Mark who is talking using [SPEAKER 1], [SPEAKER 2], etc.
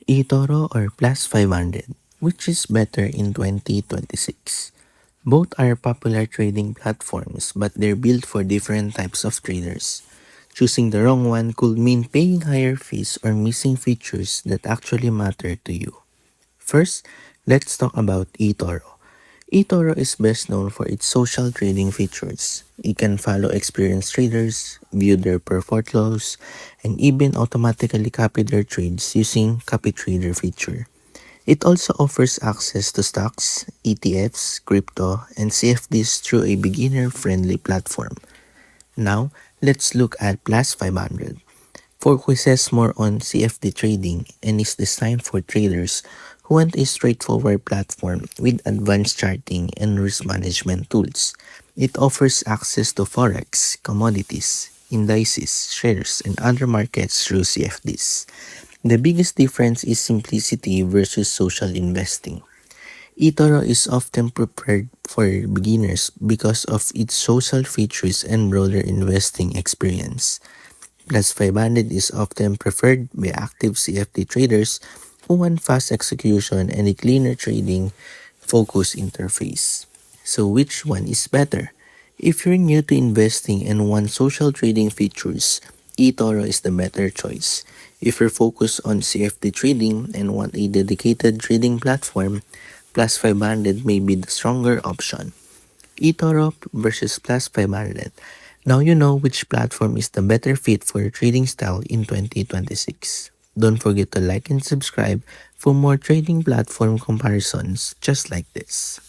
[SPEAKER 1] Etoro or Plus500, which is better in 2026? Both are popular trading platforms, but they're built for different types of traders. Choosing the wrong one could mean paying higher fees or missing features that actually matter to you. First, let's talk about eToro. eToro is best known for its social trading features. You can follow experienced traders, view their portfolios, and even automatically copy their trades using Copy Trader feature. It also offers access to stocks, ETFs, crypto, and CFDs through a beginner-friendly platform. Now, let's look at Plus 500. Focuses more on CFD trading and is designed for traders who want a straightforward platform with advanced charting and risk management tools. It offers access to forex, commodities, indices, shares, and other markets through CFDs. The biggest difference is simplicity versus social investing. eToro is often prepared for beginners because of its social features and broader investing experience. Plus 500 is often preferred by active CFD traders who want fast execution and a cleaner trading focus interface. So which one is better? If you're new to investing and want social trading features, eToro is the better choice. If you're focused on CFD trading and want a dedicated trading platform, Plus 500 may be the stronger option. eToro versus Plus 500. Now you know which platform is the better fit for your trading style in 2026. Don't forget to like and subscribe for more trading platform comparisons just like this.